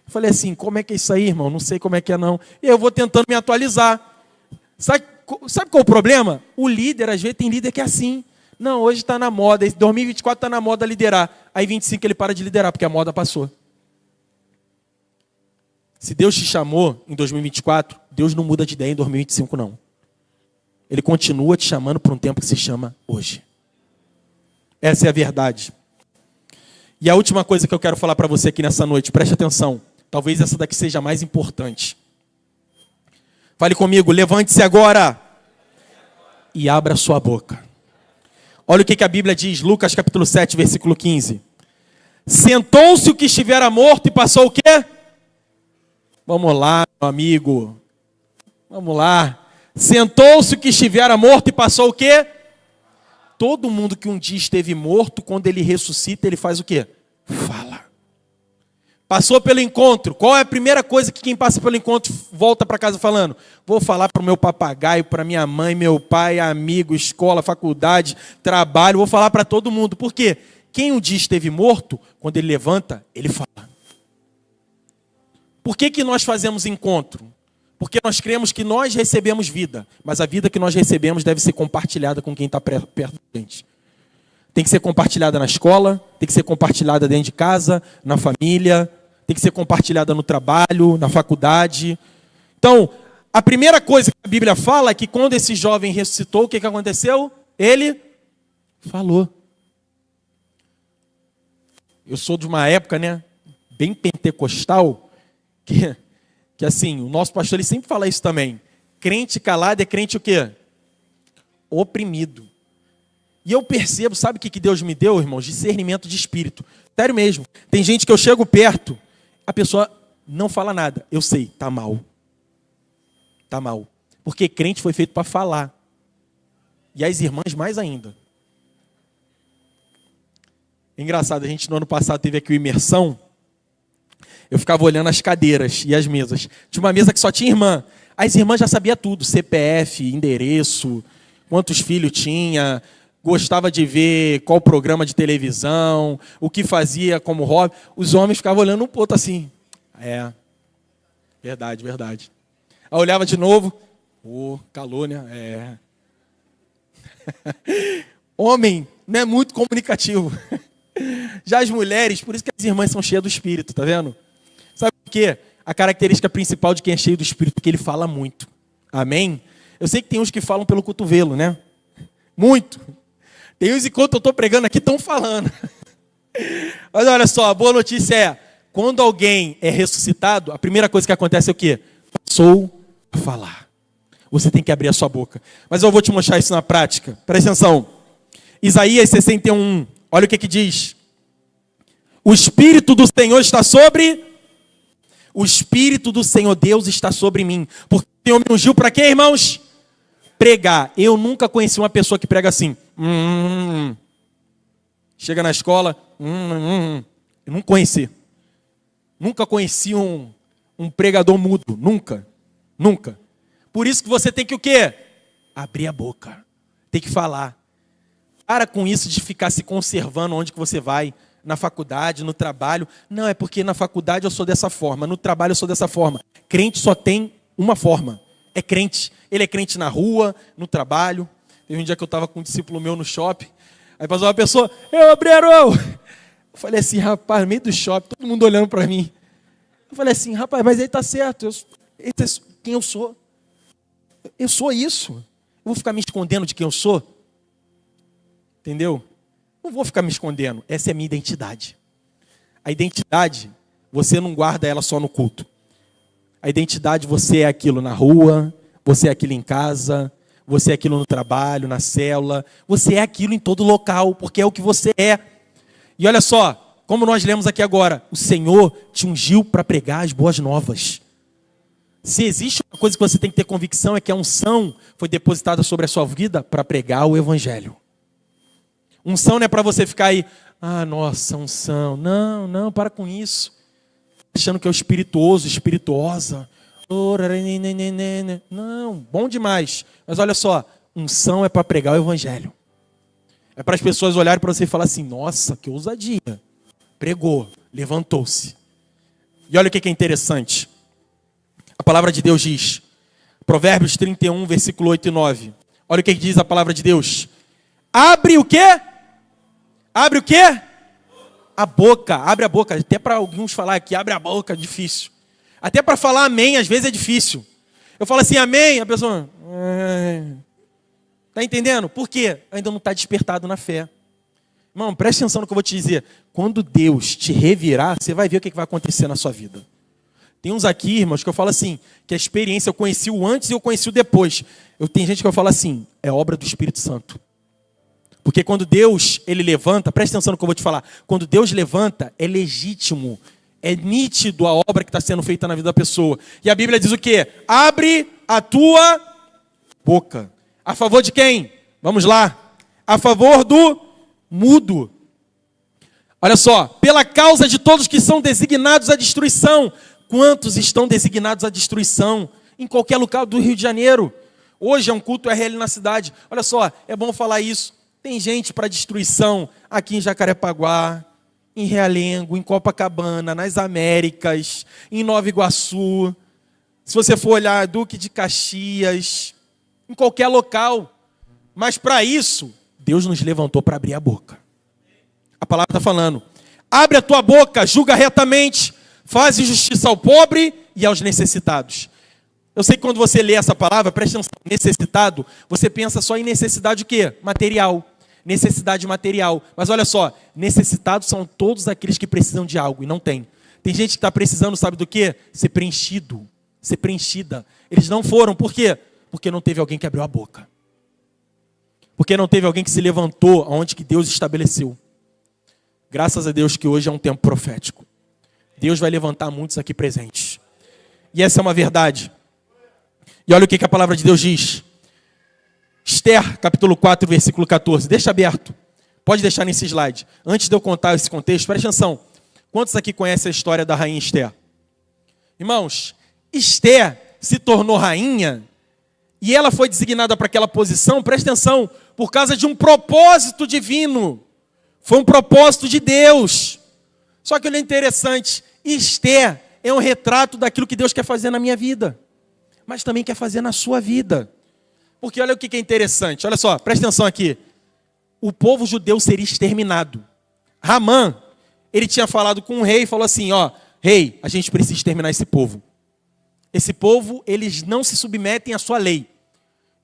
Eu falei assim, como é que é isso aí, irmão? Não sei como é que é não. E eu vou tentando me atualizar. Sabe qual é o problema? O líder, às vezes, tem líder que é assim. Não, hoje está na moda. 2024 está na moda liderar. Aí 25 ele para de liderar, porque a moda passou. Se Deus te chamou em 2024, Deus não muda de ideia em 2025, não. Ele continua te chamando por um tempo que se chama hoje. Essa é a verdade. E a última coisa que eu quero falar para você aqui nessa noite, preste atenção. Talvez essa daqui seja a mais importante. Fale comigo, levante-se agora e abra sua boca. Olha o que a Bíblia diz, Lucas capítulo 7, versículo 15. Sentou-se o que estivera morto e passou o quê? Vamos lá, meu amigo. Vamos lá. Sentou-se o que estivera morto e passou o quê? Todo mundo que um dia esteve morto, quando ele ressuscita, ele faz o quê? Fala. Passou pelo encontro. Qual é a primeira coisa que quem passa pelo encontro volta para casa falando? Vou falar para o meu papagaio, para minha mãe, meu pai, amigo, escola, faculdade, trabalho. Vou falar para todo mundo. Por quê? Quem um dia esteve morto, quando ele levanta, ele fala. Por que nós fazemos encontro? Porque nós cremos que nós recebemos vida, mas a vida que nós recebemos deve ser compartilhada com quem está perto da gente. Tem que ser compartilhada na escola, tem que ser compartilhada dentro de casa, na família, tem que ser compartilhada no trabalho, na faculdade. Então, a primeira coisa que a Bíblia fala é que quando esse jovem ressuscitou, o que aconteceu? Ele falou. Eu sou de uma época, bem pentecostal, que assim, o nosso pastor ele sempre fala isso também. Crente calado é crente o quê? Oprimido. E eu percebo, sabe o que Deus me deu, irmãos? Discernimento de espírito. Sério mesmo. Tem gente que eu chego perto, a pessoa não fala nada. Eu sei, tá mal. Tá mal. Porque crente foi feito para falar. E as irmãs mais ainda. Engraçado, a gente no ano passado teve aqui o Imersão. Eu ficava olhando as cadeiras e as mesas. Tinha uma mesa que só tinha irmã. As irmãs já sabiam tudo. CPF, endereço, quantos filhos tinha, gostava de ver qual programa de televisão, o que fazia como hobby. Os homens ficavam olhando um pouco assim. Verdade, verdade. Aí olhava de novo. Calor, né? Homem não é muito comunicativo. Já as mulheres, por isso que as irmãs são cheias do Espírito, tá vendo? Sabe por quê? A característica principal de quem é cheio do Espírito é que ele fala muito. Amém? Eu sei que tem uns que falam pelo cotovelo, né? Muito. Tem uns, enquanto eu estou pregando aqui, estão falando. Mas olha só, a boa notícia é, quando alguém é ressuscitado, a primeira coisa que acontece é o quê? Passou a falar. Você tem que abrir a sua boca. Mas eu vou te mostrar isso na prática. Presta atenção. Isaías 61, olha o que diz. O Espírito do Senhor está sobre... O Espírito do Senhor Deus está sobre mim. Porque o Senhor me ungiu para quê, irmãos? Pregar. Eu nunca conheci uma pessoa que prega assim. Chega na escola. Eu não conheci. Nunca conheci um pregador mudo. Nunca. Nunca. Por isso que você tem que o quê? Abrir a boca. Tem que falar. Para com isso de ficar se conservando onde que você vai. Na faculdade, no trabalho. Não, é porque na faculdade eu sou dessa forma, no trabalho eu sou dessa forma. Crente só tem uma forma. É crente. Ele é crente na rua, no trabalho. Teve um dia que eu estava com um discípulo meu no shopping. Aí passou uma pessoa, obreiro! Eu falei assim, rapaz, no meio do shopping, todo mundo olhando para mim. Eu falei assim, rapaz, mas ele está certo. Quem eu sou? Eu sou isso. Eu vou ficar me escondendo de quem eu sou? Entendeu? Não vou ficar me escondendo. Essa é a minha identidade. A identidade, você não guarda ela só no culto. A identidade, você é aquilo na rua, você é aquilo em casa, você é aquilo no trabalho, na célula. Você é aquilo em todo local, porque é o que você é. E olha só, como nós lemos aqui agora, o Senhor te ungiu para pregar as boas novas. Se existe uma coisa que você tem que ter convicção, é que a unção foi depositada sobre a sua vida para pregar o Evangelho. Unção não é para você ficar aí, nossa, unção. Não, para com isso. Achando que é o espirituoso, espirituosa. Não, bom demais. Mas olha só, unção é para pregar o Evangelho. É para as pessoas olharem para você e falar assim, nossa, que ousadia. Pregou, levantou-se. E olha o que é interessante. A palavra de Deus diz, Provérbios 31, versículo 8 e 9. Olha o que diz a palavra de Deus. Abre o quê? Abre o quê? A boca. Abre a boca. Até para alguns falar aqui, abre a boca, difícil. Até para falar amém, às vezes é difícil. Eu falo assim, amém, a pessoa... Está entendendo? Por quê? Ainda não está despertado na fé. Irmão, preste atenção no que eu vou te dizer. Quando Deus te revirar, você vai ver o que vai acontecer na sua vida. Tem uns aqui, irmãos, que eu falo assim, que a experiência eu conheci o antes e eu conheci o depois. Tem gente que eu falo assim, é obra do Espírito Santo. Porque quando Deus, ele levanta, preste atenção no que eu vou te falar. Quando Deus levanta, é legítimo, é nítido a obra que está sendo feita na vida da pessoa. E a Bíblia diz o quê? Abre a tua boca. A favor de quem? Vamos lá. A favor do mudo. Olha só, pela causa de todos que são designados à destruição. Quantos estão designados à destruição? Em qualquer local do Rio de Janeiro. Hoje é um culto RL na cidade. Olha só, é bom falar isso. Tem gente para destruição aqui em Jacarepaguá, em Realengo, em Copacabana, nas Américas, em Nova Iguaçu. Se você for olhar, Duque de Caxias, em qualquer local. Mas para isso, Deus nos levantou para abrir a boca. A palavra está falando, abre a tua boca, julga retamente, faz justiça ao pobre e aos necessitados. Eu sei que quando você lê essa palavra, preste atenção, necessitado, você pensa só em necessidade o quê? Material. Necessidade material. Mas olha só, necessitados são todos aqueles que precisam de algo e não tem. Tem gente que está precisando, sabe do quê? Ser preenchido, ser preenchida. Eles não foram, por quê? Porque não teve alguém que abriu a boca. Porque não teve alguém que se levantou aonde que Deus estabeleceu. Graças a Deus que hoje é um tempo profético. Deus vai levantar muitos aqui presentes. E essa é uma verdade. E olha o que a palavra de Deus diz. Esther, capítulo 4, versículo 14. Deixa aberto. Pode deixar nesse slide. Antes de eu contar esse contexto, preste atenção. Quantos aqui conhecem a história da rainha Esther? Irmãos, Esther se tornou rainha e ela foi designada para aquela posição, preste atenção, por causa de um propósito divino. Foi um propósito de Deus. Só que olha interessante, Esther é um retrato daquilo que Deus quer fazer na minha vida, mas também quer fazer na sua vida. Porque olha o que é interessante, olha só, presta atenção aqui. O povo judeu seria exterminado. Ramã, ele tinha falado com o rei e falou assim, ó, rei, a gente precisa exterminar esse povo. Esse povo, eles não se submetem à sua lei.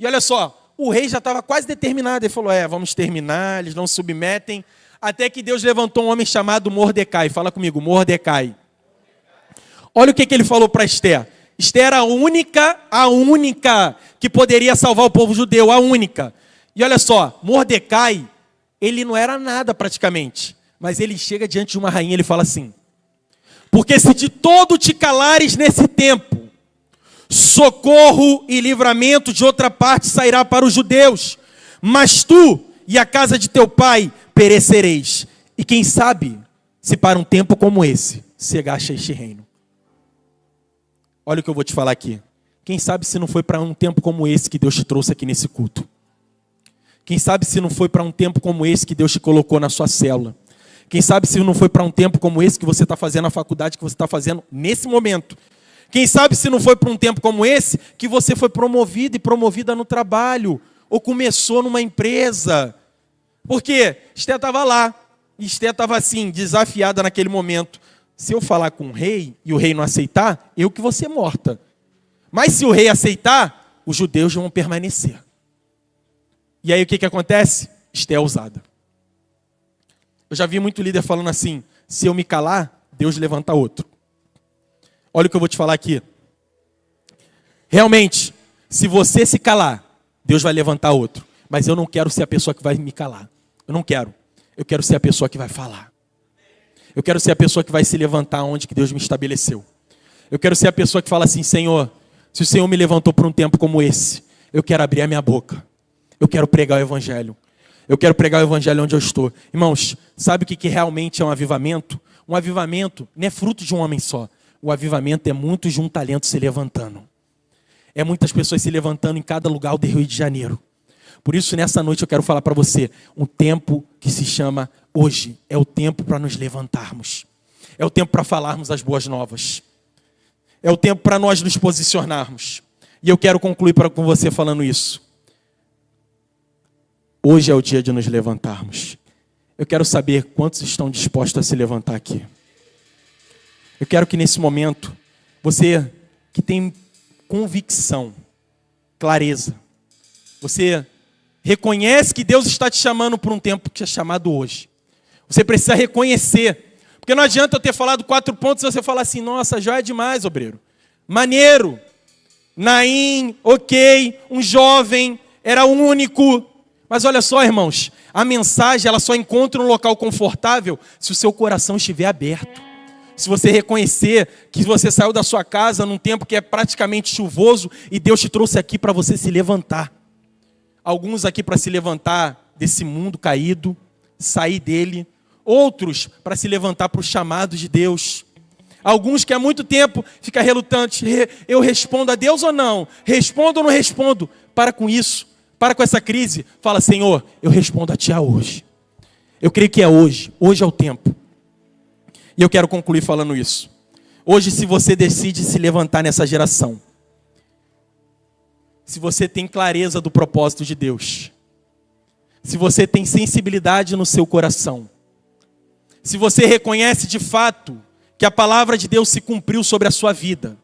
E olha só, o rei já estava quase determinado. Ele falou, vamos exterminar, eles não se submetem. Até que Deus levantou um homem chamado Mordecai. Fala comigo, Mordecai. Olha o que ele falou para Esther. Esther era a única que poderia salvar o povo judeu, a única. E olha só, Mordecai, ele não era nada praticamente. Mas ele chega diante de uma rainha e ele fala assim, porque se de todo te calares nesse tempo, socorro e livramento de outra parte sairá para os judeus, mas tu e a casa de teu pai perecereis. E quem sabe, se para um tempo como esse, se agacha este reino. Olha o que eu vou te falar aqui. Quem sabe se não foi para um tempo como esse que Deus te trouxe aqui nesse culto. Quem sabe se não foi para um tempo como esse que Deus te colocou na sua célula. Quem sabe se não foi para um tempo como esse que você está fazendo a faculdade, que você está fazendo nesse momento. Quem sabe se não foi para um tempo como esse que você foi promovido e promovida no trabalho, ou começou numa empresa. Porque Esther estava lá, e Esther estava assim, desafiada naquele momento. Se eu falar com o rei e o rei não aceitar, eu que vou ser morta. Mas se o rei aceitar, os judeus vão permanecer. E aí o que acontece? Esther é ousada. Eu já vi muito líder falando assim, se eu me calar, Deus levanta outro. Olha o que eu vou te falar aqui. Realmente, se você se calar, Deus vai levantar outro. Mas eu não quero ser a pessoa que vai me calar. Eu não quero. Eu quero ser a pessoa que vai falar. Eu quero ser a pessoa que vai se levantar onde que Deus me estabeleceu. Eu quero ser a pessoa que fala assim, Senhor, se o Senhor me levantou por um tempo como esse, eu quero abrir a minha boca. Eu quero pregar o Evangelho. Eu quero pregar o Evangelho onde eu estou. Irmãos, sabe o que realmente é um avivamento? Um avivamento não é fruto de um homem só. O avivamento é muitos de um talento se levantando. É muitas pessoas se levantando em cada lugar do Rio de Janeiro. Por isso, nessa noite eu quero falar para você, um tempo que se chama hoje. É o tempo para nos levantarmos. É o tempo para falarmos as boas novas. É o tempo para nós nos posicionarmos. E eu quero concluir com você falando isso. Hoje é o dia de nos levantarmos. Eu quero saber quantos estão dispostos a se levantar aqui. Eu quero que nesse momento Você que tem convicção, clareza. Você reconhece que Deus está te chamando por um tempo que é chamado hoje. Você precisa reconhecer. Porque não adianta eu ter falado 4 pontos e você falar assim, nossa, já é demais, obreiro. Maneiro. Naim, ok, um jovem, era único. Mas olha só, irmãos, a mensagem ela só encontra um local confortável se o seu coração estiver aberto. Se você reconhecer que você saiu da sua casa num tempo que é praticamente chuvoso e Deus te trouxe aqui para você se levantar. Alguns aqui para se levantar desse mundo caído, sair dele. Outros para se levantar para o chamado de Deus. Alguns que há muito tempo ficam relutantes. Eu respondo a Deus ou não? Respondo ou não respondo? Para com isso. Para com essa crise. Fala, Senhor, eu respondo a Ti hoje. Eu creio que é hoje. Hoje é o tempo. E eu quero concluir falando isso. Hoje, se você decide se levantar nessa geração, se você tem clareza do propósito de Deus, se você tem sensibilidade no seu coração, se você reconhece de fato que a palavra de Deus se cumpriu sobre a sua vida,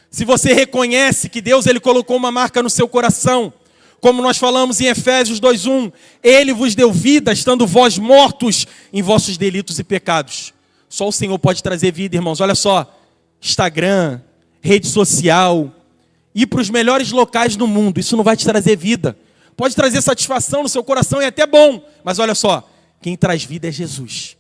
se você reconhece que Deus ele colocou uma marca no seu coração, como nós falamos em Efésios 2:1, Ele vos deu vida, estando vós mortos em vossos delitos e pecados. Só o Senhor pode trazer vida, irmãos. Olha só, Instagram, rede social, ir para os melhores locais do mundo, isso não vai te trazer vida. Pode trazer satisfação no seu coração e é até bom, mas olha só, quem traz vida é Jesus.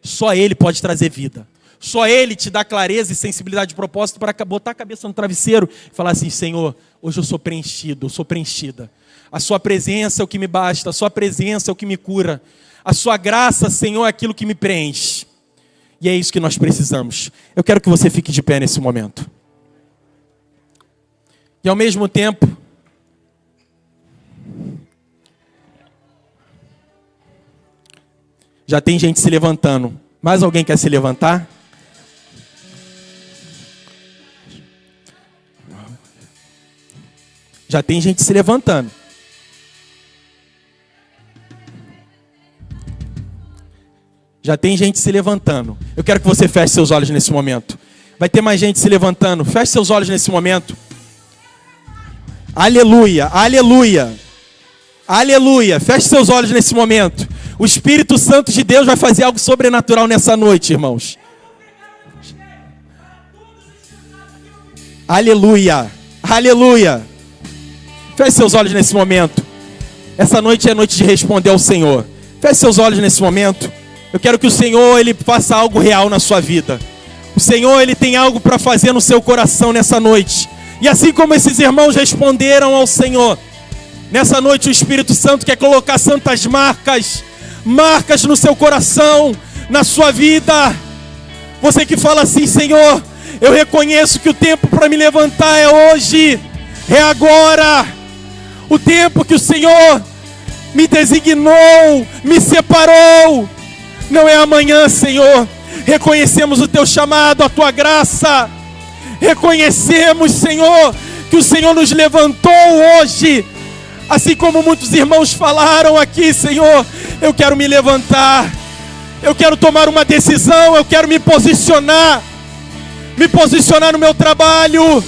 Só Ele pode trazer vida. Só Ele te dá clareza e sensibilidade de propósito para botar a cabeça no travesseiro e falar assim, Senhor, hoje eu sou preenchido, eu sou preenchida. A sua presença é o que me basta, a sua presença é o que me cura. A sua graça, Senhor, é aquilo que me preenche. E é isso que nós precisamos. Eu quero que você fique de pé nesse momento. E ao mesmo tempo, já tem gente se levantando. Mais alguém quer se levantar? Já tem gente se levantando. Já tem gente se levantando. Eu quero que você feche seus olhos nesse momento. Vai ter mais gente se levantando. Feche seus olhos nesse momento. Aleluia, aleluia. Aleluia. Feche seus olhos nesse momento. O Espírito Santo de Deus vai fazer algo sobrenatural nessa noite, irmãos. Aleluia, aleluia. Feche seus olhos nesse momento. Essa noite é noite de responder ao Senhor. Feche seus olhos nesse momento. Eu quero que o Senhor, Ele faça algo real na sua vida. O Senhor, Ele tem algo para fazer no seu coração nessa noite. E assim como esses irmãos responderam ao Senhor, nessa noite o Espírito Santo quer colocar santas marcas no seu coração, na sua vida. Você que fala assim, Senhor, eu reconheço que o tempo para me levantar é hoje, é agora. O tempo que o Senhor me designou, me separou, não é amanhã, Senhor. Reconhecemos o Teu chamado, a Tua graça. Reconhecemos, Senhor, que o Senhor nos levantou hoje. Assim como muitos irmãos falaram aqui, Senhor, eu quero me levantar. Eu quero tomar uma decisão, eu quero me posicionar no meu trabalho.